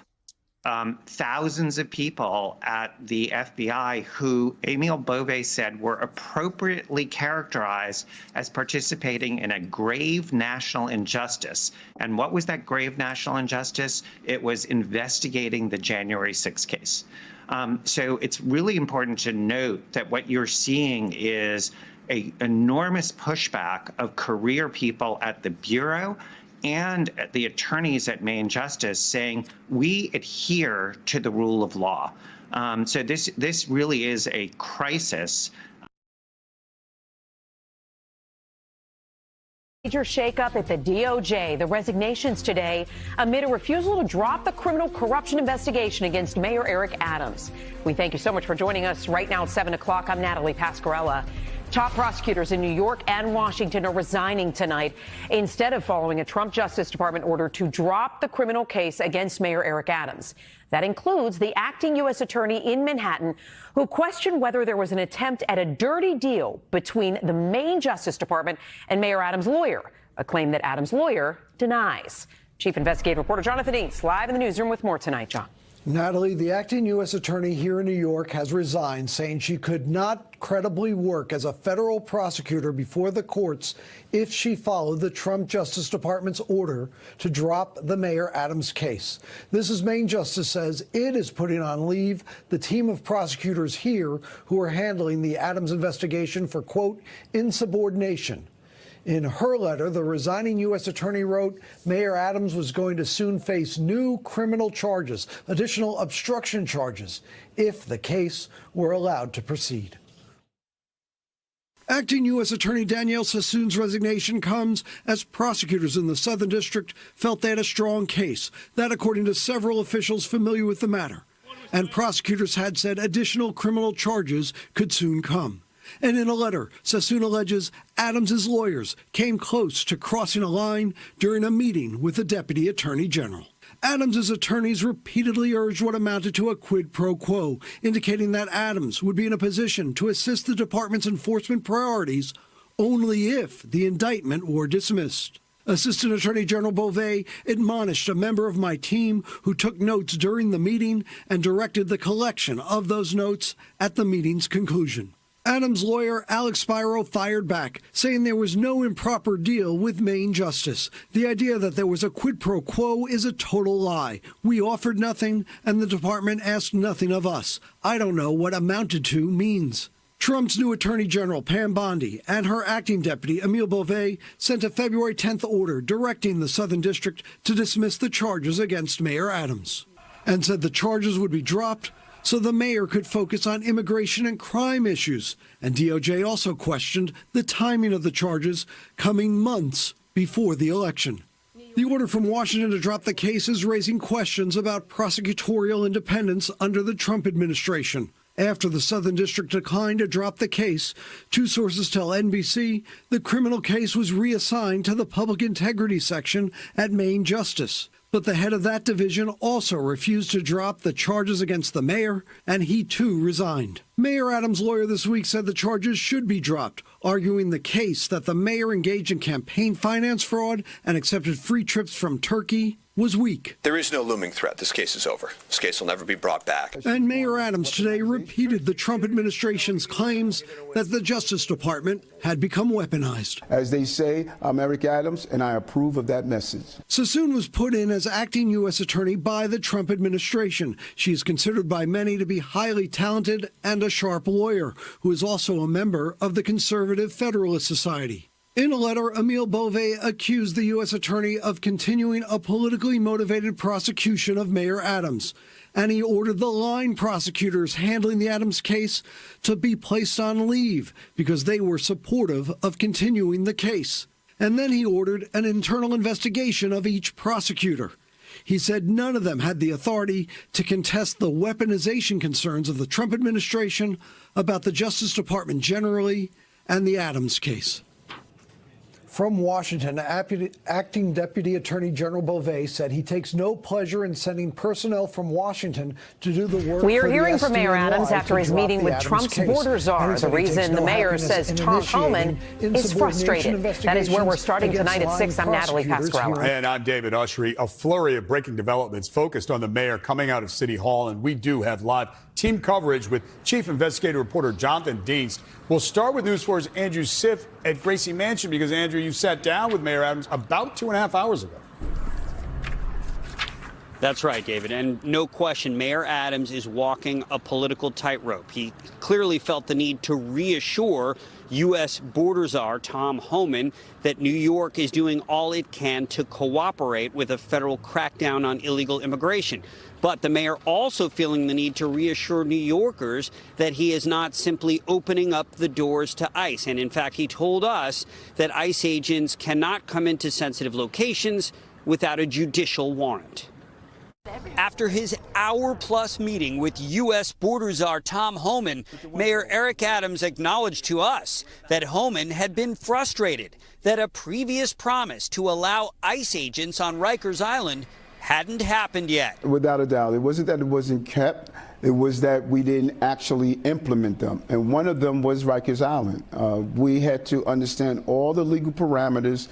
thousands of people at the FBI who Emile Beauvais said were appropriately characterized as participating in a grave national injustice. And what was that grave national injustice? It was investigating the January 6th case. So it's really important to note that what you're seeing is an enormous pushback of career people at the Bureau and the attorneys at Main Justice saying, we adhere to the rule of law. So this really is a crisis. Major shakeup at the DOJ. The resignations today amid a refusal to drop the criminal corruption investigation against Mayor Eric Adams. We thank you so much for joining us right now at 7 o'clock. I'm Natalie Pasquarella. Top prosecutors in New York and Washington are resigning tonight instead of following a Trump Justice Department order to drop the criminal case against Mayor Eric Adams. That includes the acting U.S. attorney in Manhattan who questioned whether there was an attempt at a dirty deal between the Maine Justice Department and Mayor Adams' lawyer, a claim that Adams' lawyer denies. Chief investigative reporter Jonathan East live in the newsroom with more tonight. John. Natalie, the acting U.S. attorney here in New York has resigned, saying she could not credibly work as a federal prosecutor before the courts if she followed the Trump Justice Department's order to drop the Mayor Adams case. This is Maine Justice says it is putting on leave the team of prosecutors here who are handling the Adams investigation for, quote, insubordination. In her letter, the resigning U.S. attorney wrote Mayor Adams was going to soon face new criminal charges, additional obstruction charges, if the case were allowed to proceed. Acting U.S. Attorney Danielle Sassoon's resignation comes as prosecutors in the Southern District felt they had a strong case. That, according to several officials familiar with the matter. And prosecutors had said additional criminal charges could soon come. And in a letter, Sassoon alleges Adams' lawyers came close to crossing a line during a meeting with the Deputy Attorney General. Adams' attorneys repeatedly urged what amounted to a quid pro quo, indicating that Adams would be in a position to assist the department's enforcement priorities only if the indictment were dismissed. Assistant Attorney General Beauvais admonished a member of my team who took notes during the meeting and directed the collection of those notes at the meeting's conclusion. Adams' lawyer, Alex Spiro, fired back, saying there was no improper deal with Maine Justice. The idea that there was a quid pro quo is a total lie. We offered nothing, and the department asked nothing of us. I don't know what amounted to means. Trump's new Attorney General, Pam Bondi, and her acting deputy, Emile Beauvais, sent a February 10th order directing the Southern District to dismiss the charges against Mayor Adams, and said the charges would be dropped so the mayor could focus on immigration and crime issues. And DOJ also questioned the timing of the charges coming months before the election. The order from Washington to drop the case is raising questions about prosecutorial independence under the Trump administration. After the Southern District declined to drop the case, two sources tell NBC the criminal case was reassigned to the Public Integrity Section at Maine Justice. But the head of that division also refused to drop the charges against the mayor, and he too resigned. Mayor Adams' lawyer this week said the charges should be dropped, arguing the case that the mayor engaged in campaign finance fraud and accepted free trips from Turkey was weak. There is no looming threat. This case is over. This case will never be brought back. And Mayor Adams today repeated the Trump administration's claims that the Justice Department had become weaponized. As they say, I'm Eric Adams, and I approve of that message. Sassoon was put in as as acting U.S. attorney by the Trump administration. She is considered by many to be highly talented and a sharp lawyer, who is also a member of the Conservative Federalist Society. In a letter, Emile Beauvais accused the U.S. attorney of continuing a politically motivated prosecution of Mayor Adams, and he ordered the line prosecutors handling the Adams case to be placed on leave because they were supportive of continuing the case. And then he ordered an internal investigation of each prosecutor. He said none of them had the authority to contest the weaponization concerns of the Trump administration about the Justice Department generally and the Adams case. From Washington, Acting Deputy Attorney General Beauvais said he takes no pleasure in sending personnel from Washington to do the work. We are hearing from Mayor Adams after his meeting with Trump's border czar. The reason the mayor says Tom Homan is frustrated. That is where we're starting tonight at 6. I'm Natalie Pasquarello. And I'm David Ushery. A flurry of breaking developments focused on the mayor coming out of City Hall, and we do have live team coverage with Chief Investigative Reporter Jonathan Dienst. We'll start with News 4's Andrew Siff at Gracie Mansion because, Andrew, you sat down with Mayor Adams about 2.5 hours ago. That's right, David. And no question, Mayor Adams is walking a political tightrope. He clearly felt the need to reassure U.S. border czar Tom Homan that New York is doing all it can to cooperate with a federal crackdown on illegal immigration. But the mayor also feeling the need to reassure New Yorkers that he is not simply opening up the doors to ICE. And in fact, he told us that ICE agents cannot come into sensitive locations without a judicial warrant. After his hour-plus meeting with U.S. border czar Tom Homan, Mayor Eric Adams acknowledged to us that Homan had been frustrated that a previous promise to allow ICE agents on Rikers Island hadn't happened yet. Without a doubt, it wasn't that it wasn't kept. It was that we didn't actually implement them. And one of them was Rikers Island. We had to understand all the legal parameters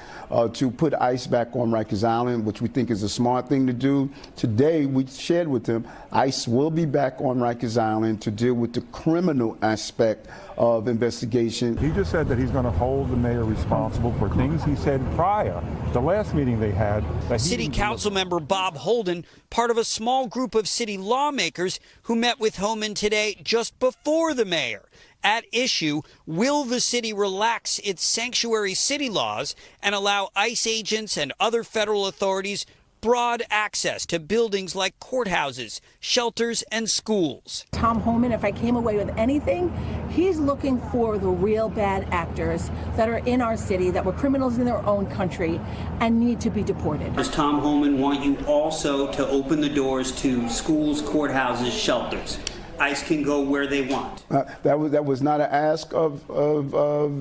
to put ICE back on Rikers Island, which we think is a smart thing to do. Today, we shared with them, ICE will be back on Rikers Island to deal with the criminal aspect of investigation. He just said that he's going to hold the mayor responsible for things he said prior. The last meeting they had. City Council member Bob Holden, part of a small group of city lawmakers who met with Homan today just before the mayor. At issue, will the city relax its sanctuary city laws and allow ICE agents and other federal authorities broad access to buildings like courthouses, shelters, and schools? Tom Homan, if I came away with anything, he's looking for the real bad actors that are in our city, that were criminals in their own country and need to be deported. Does Tom Homan want you also to open the doors to schools, courthouses, shelters? ICE can go where they want. That was not an ask of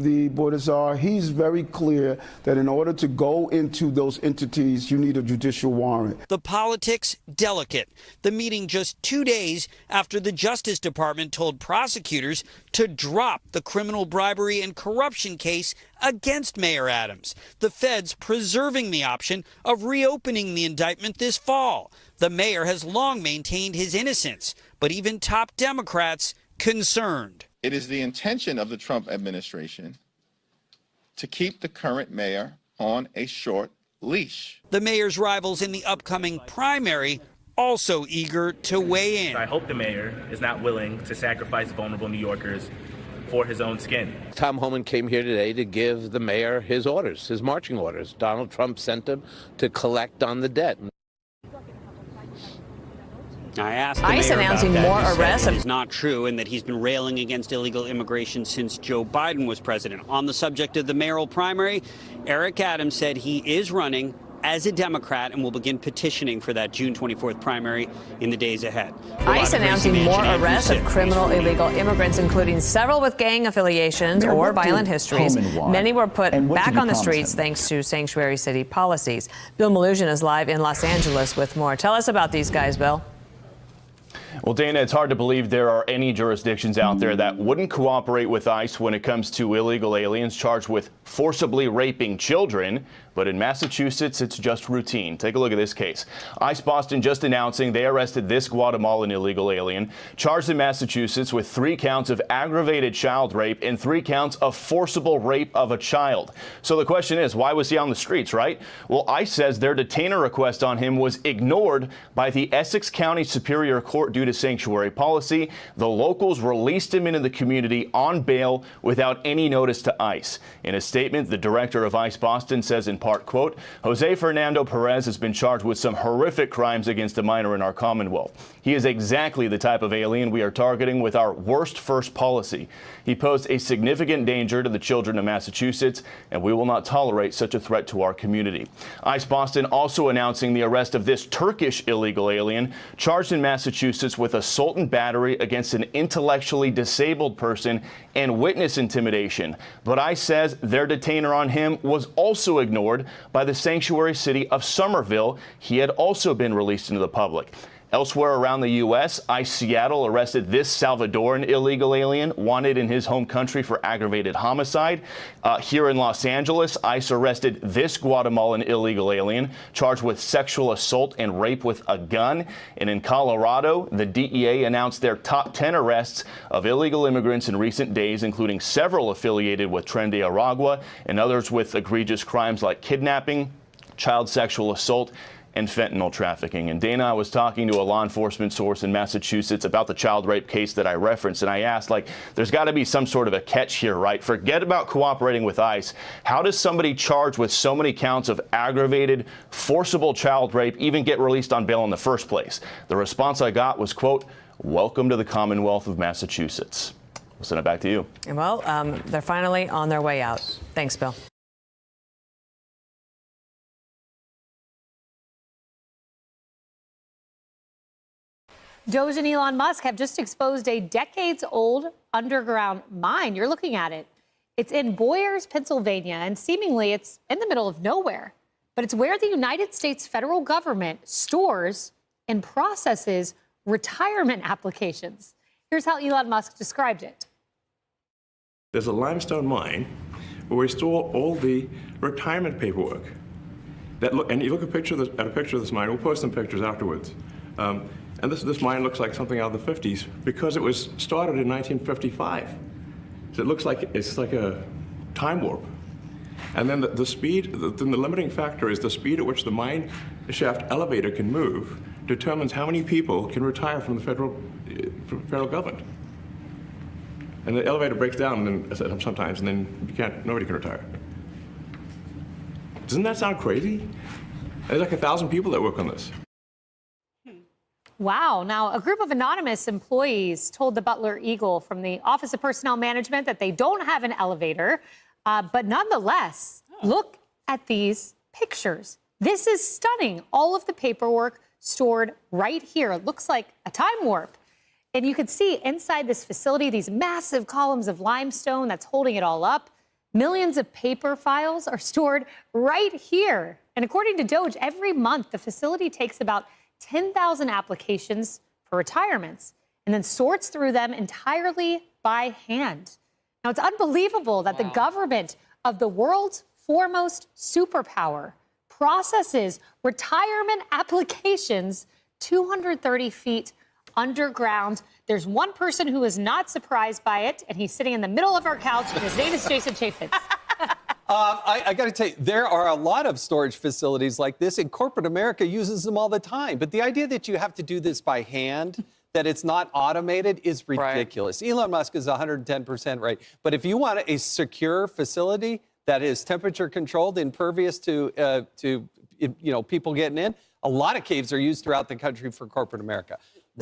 the border czar. He's very clear that in order to go into those entities, you need a judicial warrant. The politics delicate. The meeting just 2 days after the Justice Department told prosecutors to drop the criminal bribery and corruption case against Mayor Adams. The feds preserving the option of reopening the indictment this fall. The mayor has long maintained his innocence, but even top Democrats concerned. It is the intention of the Trump administration to keep the current mayor on a short leash. The mayor's rivals in the upcoming primary also eager to weigh in. I hope the mayor is not willing to sacrifice vulnerable New Yorkers for his own skin. Tom Homan came here today to give the mayor his orders, his marching orders. Donald Trump sent him to collect on the debt. I asked the ICE mayor announcing about that. more He said arrests it is not true and that he's been railing against illegal immigration since Joe Biden was president. On the subject of the mayoral primary, Eric Adams said he is running as a Democrat and will begin petitioning for that June 24th primary in the days ahead. ICE announcing more arrests of criminal illegal immigrants, including several with gang affiliations or violent histories. Many were put back on the streets thanks to sanctuary city policies. Bill Malugin is live in Los Angeles with more. Tell us about these guys, Bill. Well, Dana, it's hard to believe there are any jurisdictions out there that wouldn't cooperate with ICE when it comes to illegal aliens charged with forcibly raping children. But in Massachusetts, it's just routine. Take a look at this case. ICE Boston just announcing they arrested this Guatemalan illegal alien, charged in Massachusetts with 3 counts of aggravated child rape and 3 counts of forcible rape of a child. So the question is, why was he on the streets, right? Well, ICE says their detainer request on him was ignored by the Essex County Superior Court due to sanctuary policy. The locals released him into the community on bail without any notice to ICE. In a statement, the director of ICE Boston says in part, quote, Jose Fernando Perez has been charged with some horrific crimes against a minor in our Commonwealth. He is exactly the type of alien we are targeting with our worst first policy. He posed a significant danger to the children of Massachusetts, and we will not tolerate such a threat to our community. ICE Boston also announcing the arrest of this Turkish illegal alien charged in Massachusetts with assault and battery against an intellectually disabled person and witness intimidation. But ICE says their detainer on him was also ignored by the sanctuary city of Somerville. He had also been released into the public. Elsewhere around the U.S., ICE Seattle arrested this Salvadoran illegal alien wanted in his home country for aggravated homicide. Here in Los Angeles, ICE arrested this Guatemalan illegal alien charged with sexual assault and rape with a gun. And in Colorado, the DEA announced their top 10 arrests of illegal immigrants in recent days, including several affiliated with Tren de Aragua and others with egregious crimes like kidnapping, child sexual assault, and fentanyl trafficking. And Dana, I was talking to a law enforcement source in Massachusetts about the child rape case that I referenced, and I asked, there's got to be some sort of a catch here, right? Forget about cooperating with ICE. How does somebody charged with so many counts of aggravated, forcible child rape even get released on bail in the first place? The response I got was, quote, welcome to the Commonwealth of Massachusetts. We'll send it back to you. Well, they're finally on their way out. Thanks, Bill. DOJ and Elon Musk have just exposed a decades-old underground mine. You're looking at it. It's in Boyers, Pennsylvania, and seemingly it's in the middle of nowhere. But it's where the United States federal government stores and processes retirement applications. Here's how Elon Musk described it. There's a limestone mine where we store all the retirement paperwork. And you look at a picture of this mine. We'll post some pictures afterwards. And this mine looks like something out of the 50s because it was started in 1955. So it looks like it's like a time warp. And then the speed, the limiting factor is the speed at which the mine shaft elevator can move determines how many people can retire from the federal government. And the elevator breaks down sometimes, and then nobody can retire. Doesn't that sound crazy? There's like 1,000 people that work on this. Wow. Now, a group of anonymous employees told the Butler Eagle from the Office of Personnel Management that they don't have an elevator, but nonetheless, look at these pictures. This is stunning. All of the paperwork stored right here. It looks like a time warp. And you can see inside this facility, these massive columns of limestone that's holding it all up. Millions of paper files are stored right here. And according to DOJ, every month, the facility takes about 10,000 applications for retirements and then sorts through them entirely by hand. Now, it's unbelievable that the government of the world's foremost superpower processes retirement applications 230 feet underground. There's one person who is not surprised by it, and he's sitting in the middle of our couch, and his name is Jason Chaffetz. I got to tell you, there are a lot of storage facilities like this, and corporate America uses them all the time. But the idea that you have to do this by hand, that it's not automated, is ridiculous. Right. Elon Musk is 110% right. But if you want a secure facility that is temperature controlled, impervious to people getting in, a lot of caves are used throughout the country for corporate America.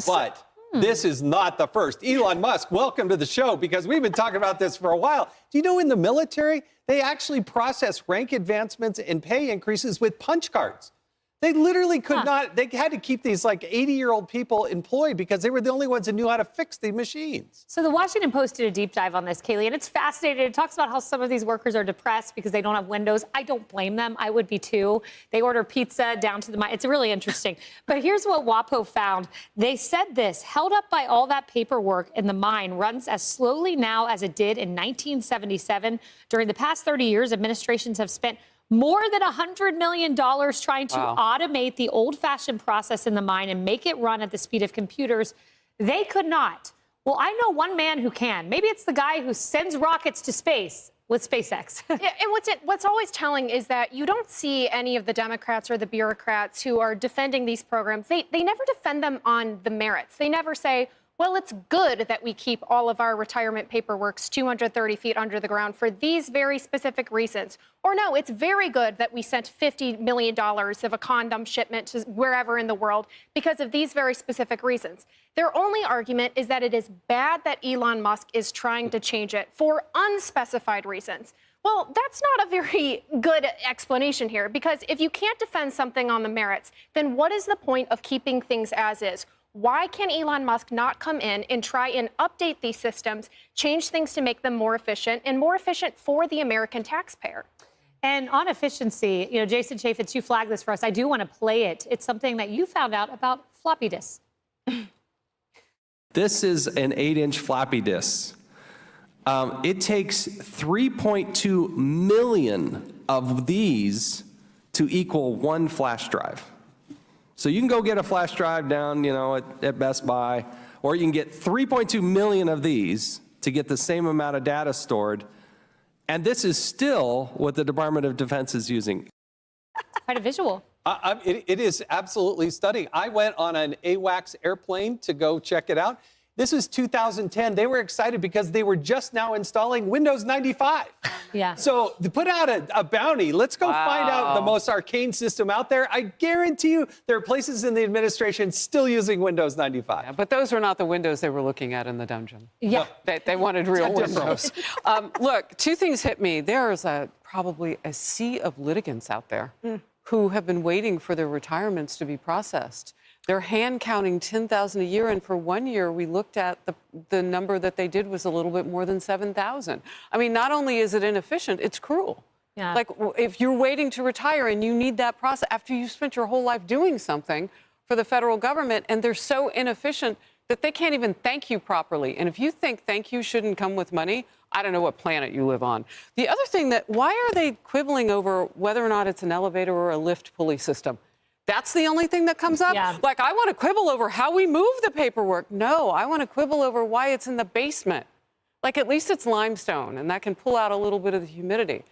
But this is not the first. Elon Musk, welcome to the show, because we've been talking about this for a while. Do you know in the military, they actually process rank advancements and pay increases with punch cards? They literally could not, they had to keep these like 80-year-old people employed because they were the only ones who knew how to fix the machines. So the Washington Post did a deep dive on this, Kaylee, and it's fascinating. It talks about how some of these workers are depressed because they don't have windows. I don't blame them. I would be too. They order pizza down to the mine. It's really interesting. But here's what WAPO found. They said this: held up by all that paperwork in the mine runs as slowly now as it did in 1977. During the past 30 years, administrations have spent More than $100 million trying to automate the old-fashioned process in the mine and make it run at the speed of computers. They could not. Well, I know one man who can. Maybe it's the guy who sends rockets to space with SpaceX. And what's always telling is that you don't see any of the Democrats or the bureaucrats who are defending these programs. They never defend them on the merits. They never say, well, it's good that we keep all of our retirement paperwork 230 feet under the ground for these very specific reasons. Or no, it's very good that we sent $50 million of a condom shipment to wherever in the world because of these very specific reasons. Their only argument is that it is bad that Elon Musk is trying to change it for unspecified reasons. Well, that's not a very good explanation here, because if you can't defend something on the merits, then what is the point of keeping things as is? Why can Elon Musk not come in and try and update these systems, change things to make them more efficient and more efficient for the American taxpayer? And on efficiency, you know, Jason Chaffetz, you flagged this for us. I do want to play it. It's something that you found out about floppy disks. This is an 8-inch floppy disk. It takes 3.2 million of these to equal one flash drive. So you can go get a flash drive down, you know, at Best Buy, or you can get 3.2 million of these to get the same amount of data stored. And this is still what the Department of Defense is using. Quite a visual. It is absolutely stunning. I went on an AWACS airplane to go check it out. This is 2010. They were excited because they were just now installing Windows 95. Yeah. So to put out a bounty, let's go find out the most arcane system out there. I guarantee you there are places in the administration still using Windows 95. Yeah, but those are not the windows they were looking at in the dungeon. Yeah. They wanted real windows. Look, two things hit me. There is probably a sea of litigants out there who have been waiting for their retirements to be processed. They're hand counting 10,000 a year, and for 1 year we looked at the number that they did was a little bit more than 7,000. I mean, not only is it inefficient, it's cruel. Yeah. Like if you're waiting to retire and you need that process after you spent your whole life doing something for the federal government, and they're so inefficient that they can't even thank you properly. And if you think thank you shouldn't come with money, I don't know what planet you live on. The other thing why are they quibbling over whether or not it's an elevator or a lift pulley system? That's the only thing that comes up? Yeah. Like, I want to quibble over how we move the paperwork. No, I want to quibble over why it's in the basement. Like, at least it's limestone, and that can pull out a little bit of the humidity.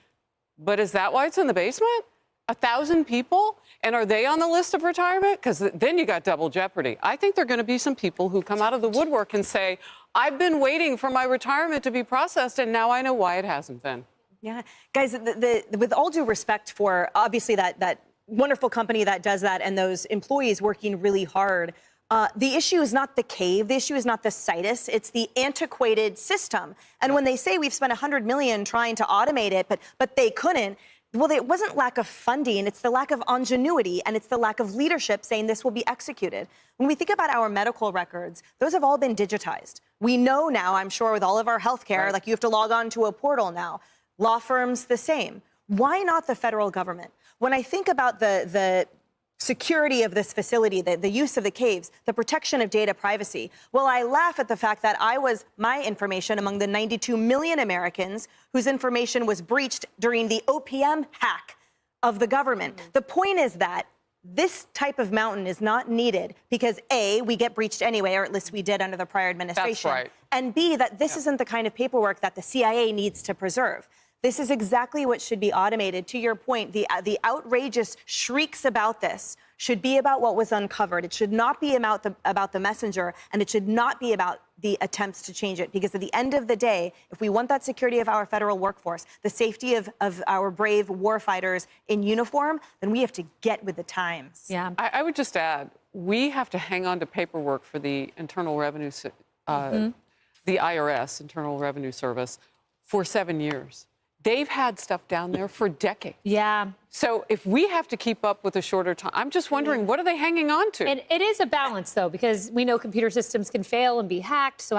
But is that why it's in the basement? 1,000 people? And are they on the list of retirement? Because then you got double jeopardy. I think there are going to be some people who come out of the woodwork and say, I've been waiting for my retirement to be processed, and now I know why it hasn't been. Yeah. Guys, with all due respect for, obviously, that wonderful company that does that and those employees working really hard. The issue is not the cave. The issue is not the situs. It's the antiquated system. And when they say we've spent $100 million trying to automate it, but they couldn't, well, it wasn't lack of funding. It's the lack of ingenuity, and it's the lack of leadership saying this will be executed. When we think about our medical records, those have all been digitized. We know now, I'm sure, with all of our healthcare, like you have to log on to a portal now. Law firms, the same. Why not the federal government? When I think about the security of this facility, the use of the caves, the protection of data privacy, well, I laugh at the fact that my information among the 92 million Americans whose information was breached during the OPM hack of the government. The point is that this type of mountain is not needed because A, we get breached anyway, or at least we did under the prior administration. That's right. And B, that this isn't the kind of paperwork that the CIA needs to preserve. This is exactly what should be automated. To your point, the outrageous shrieks about this should be about what was uncovered. It should not be about the messenger, and it should not be about the attempts to change it. Because at the end of the day, if we want that security of our federal workforce, the safety of our brave warfighters in uniform, then we have to get with the times. Yeah. I would just add, we have to hang on to paperwork for the Internal Revenue, the IRS, Internal Revenue Service, for 7 years. They've had stuff down there for decades. Yeah. So if we have to keep up with a shorter time, I'm just wondering, what are they hanging on to? It is a balance, though, because we know computer systems can fail and be hacked. So